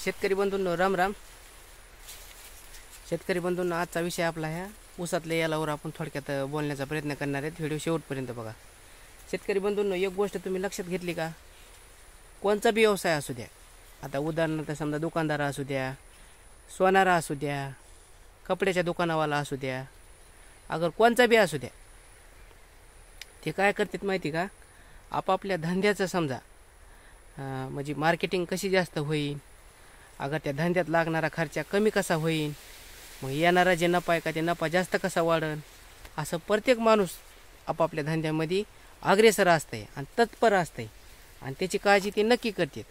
शेतकरी बंधूंनो राम राम. शेतकरी बंधूंनो आजचा विषय आपला ह्या ऊसातल्या यालावर आपण थोडक्यात बोलण्याचा प्रयत्न करणार आहेत. व्हिडिओ शेवटपर्यंत बघा. शेतकरी बंधूंनो एक गोष्ट तुम्ही लक्षात घेतली का, कोणचा बी व्यवसाय असू द्या, आता उदाहरणार्थ समजा दुकानदार असू द्या, सोनारा असू द्या, कपड्याच्या दुकानावाला असू द्या, अगर कोणचा बी असू द्या, ते काय करतात माहिती का, आपापल्या धंद्याचं समजा म्हणजे मार्केटिंग कशी जास्त होईल, अगर त्या धंद्यात लागणारा खर्च कमी कसा होईल, मग येणारा जे नफा आहे का ते नफा जास्त कसा वाढेल, असं प्रत्येक माणूस आपापल्या धंद्यामध्ये अग्रेसर असते आणि तत्पर असते आणि त्याची काळजी ते नक्की करतात.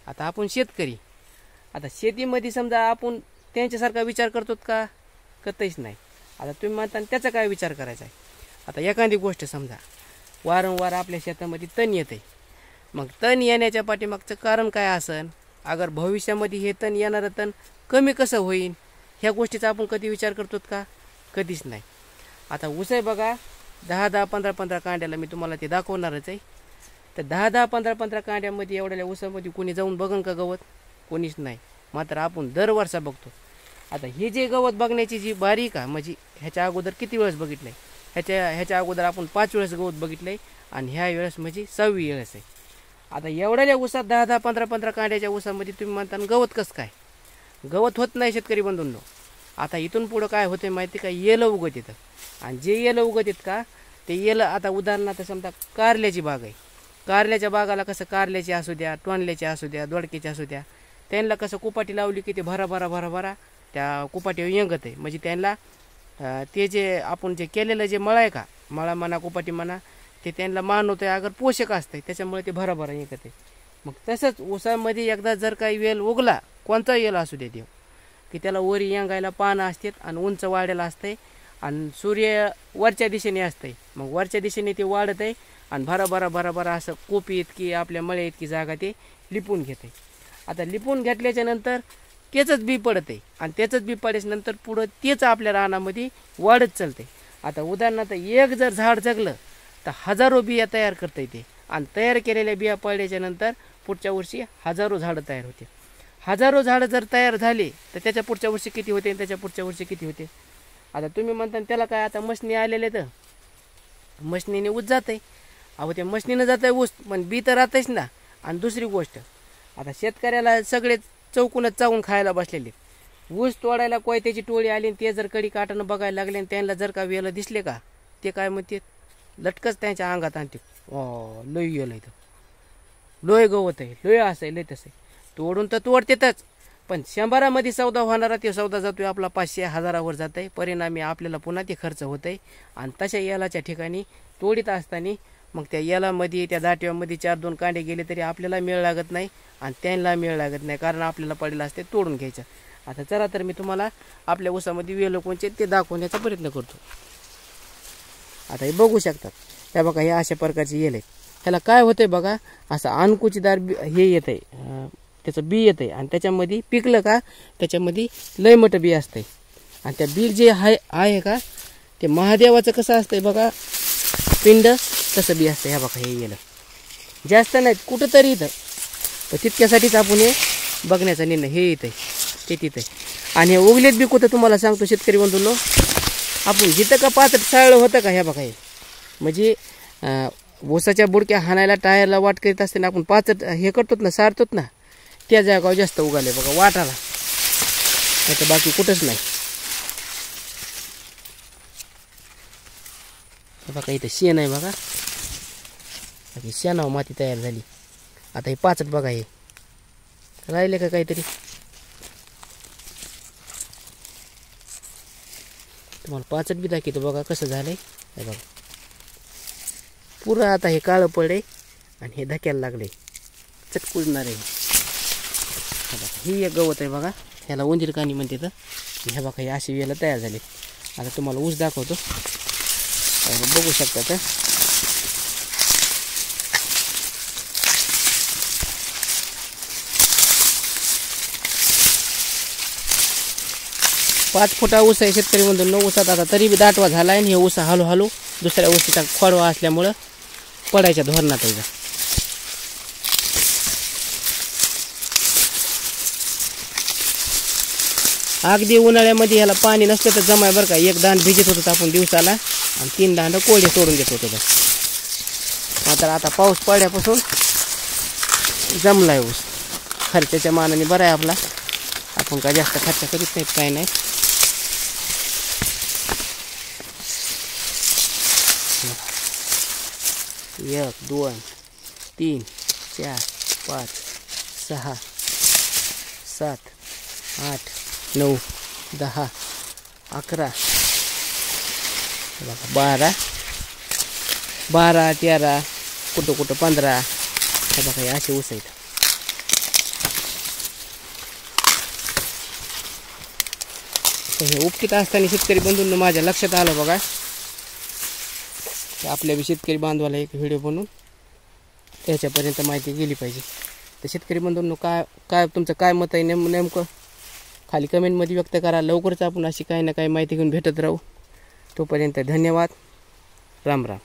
आता आपण शेतकरी, आता शेतीमध्ये समजा आपण त्यांच्यासारखा विचार करतो का, करतच नाही. आता तुम्ही म्हणता त्याचा काय विचार करायचा आहे. आता एखादी गोष्ट समजा वारंवार आपल्या शेतामध्ये तण येते, मग तण येण्याच्या पाठीमागचं कारण काय असेल, अगर भविष्यामध्ये हे तण येणारं तण कमी कसं होईल, ह्या गोष्टीचा आपण कधी विचार करतो का, कधीच नाही. आता ऊस आहे बघा, 10-10, 15-15 कांड्याला मी तुम्हाला ते दाखवणारच आहे. तर 10-10, 15-15 कांड्यामध्ये एवढ्या ऊसामध्ये कोणी जाऊन बघन का गवत, कोणीच नाही. मात्र आपण दरवर्षा बघतो. आता हे जे गवत बघण्याची जी बारीक आहे, म्हणजे ह्याच्या अगोदर किती वेळेस बघितलं आहे, ह्याच्या अगोदर आपण 5 वेळेस गवत बघितलं आहे आणि ह्या वेळेस म्हणजे 6वी वेळेस आहे. आता एवढ्या ऊसात 10-10, 15-15 कांड्याच्या ऊसामध्ये तुम्ही म्हणता गवत कसं काय, गवत होत नाही शेतकरी बंधूंनो. आता इथून पुढं काय होते माहिती का, येलं उगत येतं आणि जे येलं उगत येत का ते येलं, आता उदाहरणार्थ समजा कारल्याची बाग आहे, कारल्याच्या बागाला कसं कारल्याची असू द्या, टोनल्याची असू द्या, दोडक्याची असू द्या, त्यांना कसं कुपाटी लावली की ते भरा त्या कुपाटीवर येंगत आहे. म्हणजे त्यांना ते जे आपण जे केलेलं जे मळा आहे का, मळा म्हणा कुपाटी म्हणा, ते त्यांना मान होतं अगर पोषक असते, त्याच्यामुळे ते भरा येंगत आहे. मग तसंच ऊसामध्ये एकदा जर काही वेल उगला, कोणता वेल असू दे देव, की त्याला वरी येंगायला पानं असतात आणि उंच वाढेला असते आणि सूर्य वरच्या दिशेने असते, मग वरच्या दिशेने ते वाढत आहे आणि भरा असं कोपी इतकी आपल्या मळे इतकी जागा ते लिपून घेते. आता लिपून घेतल्याच्या नंतर त्याचंच बी पडत आहे आणि त्याचंच बी पडल्यानंतर पुढं तेच आपल्या रानामध्ये वाढत चालते. आता उदाहरणार्थ एक जर झाड जगलं तर हजारो बिया तयार करता येते आणि तयार केलेल्या बिया पडल्याच्या नंतर पुढच्या वर्षी हजारो झाडं तयार होते. हजारो झाडं जर तयार झाले तर त्याच्या पुढच्या वर्षी किती होते आणि त्याच्या पुढच्या वर्षी किती होते. आता तुम्ही म्हणता त्याला काय, आता मशनी आलेले तर मशनीने ऊस जात आहे. अहो त्या मशनीनं जात आहे ऊस, पण बी तर राहतेच ना. आणि दुसरी गोष्ट, आता शेतकऱ्याला सगळे चौकूनच चावून खायला बसलेले, ऊस तोडायला कोयत्याची टोळी आली आणि ते जर कडी काटानं बघायला लागले आणि त्यांना जर का वेळ दिसले का, ते काय म्हणते लटकच त्यांच्या अंगात आणते, लोय गेलं इथं, लोय गवत आहे, लोय असं आहे, लय तसं आहे. तोडून तर तोडतेच, पण 100मध्ये सौदा होणारा ते सौदा जातोय आपला 500-1000वर जात आहे. परिणामी आपल्याला पुन्हा ते खर्च होत आहे. आणि तशा यालाच्या ठिकाणी तोडीत असताना मग त्या यालामध्ये त्या दाटव्यामध्ये 4-2 कांडे गेले तरी आपल्याला मेळ लागत नाही आणि त्यांना मेळ लागत नाही, कारण आपल्याला पडलेलं असते तोडून घ्यायचं. आता चला तर मी तुम्हाला आपल्या ऊसामध्ये वेल कोणचे ते दाखवण्याचा प्रयत्न करतो. आता हे बघू शकतात, त्या बघा हे अशा प्रकारचे येल आहेत. ह्याला काय होतंय बघा, असं अणकुचीदार हे येत आहे, त्याचं बी येत आहे आणि त्याच्यामध्ये पिकलं का त्याच्यामध्ये लय मोठं बी असतंय. आणि त्या बी जे आहे का ते महादेवाचं कसं असतंय बघा पिंड, तसं बी असतं. ह्या बघा हे येलं जास्त नाहीत कुठंतरी इथं, तर तितक्यासाठीच आपण हे बघण्याचा निर्णय हे येत आहे ते तिथं. आणि हे उगलेत बी कुठं तुम्हाला सांगतो शेतकरी बंधूंनो, आपण जिथं का पाचट साळलं होतं का, ह्या बघा हे म्हणजे ऊसाच्या बुडक्या हाणायला टायरला वाट करीत असताना आपण पाचट हे करतो ना, सारतोत ना, त्या जागावर जास्त उगाले बघा वाटाला, नाही तर बाकी कुठंच नाही. बघा इथं शेण आहे बघा, बाकी शेणावर माती तयार झाली. आता हे पाचट बघा हे राहिले का काहीतरी, तुम्हाला पाचट बी दाखवतो बघा कसं झालंय. हे बघा पुरं आता हे काळं पडे आणि हे धक्याला लागले, चटकुजणार आहे. ही एक गवत आहे बघा, ह्याला उंदीर कानी म्हणते. तर ह्या बघा हे अशी वेळेला तयार झाले. आता तुम्हाला ऊस दाखवतो, बघू शकता. तर 5 फुटा ऊस आहे शेतकरी बंधूंनो. ऊसात आता तरी बी दाटवा झाला आहे आणि हे ऊस हळूहळू दुसऱ्या ऊसाचा खोडवा असल्यामुळं पडायच्या धोरणात आहे. अगदी उन्हाळ्यामध्ये ह्याला पाणी नसलं तर जमाय बरं का. एक दांड भिजत होतं आपण दिवसाला आणि 3 दांड कोरडे सोडून देत होतो. मात्र आता पाऊस पडल्यापासून जमलाय ऊस. खर्चाच्या मानाने बरं आहे आपला. आपण काय जास्त खर्च करीत नाहीत काय नाही. एक 2 3 4 5 6 7 8 9 10 11 12 13 कुठं 15. हे बघा हे असे ऊस आहेत. हे उपटीत असताना शेतकरी बंधूंना माझ्या लक्षात आलं बघा. आपल्या शेतकरी बांधवाला एक व्हिडिओ बनवून त्याच्यापर्यंत माहिती गेली पाहिजे. तर शेतकरी बंधूंनो काय तुमचं काय मत आहे नेमकं खाली कमेंटमध्ये व्यक्त करा. लवकरच आपण अशी काही ना काही माहिती घेऊन भेटत राहू. तोपर्यंत धन्यवाद. राम राम.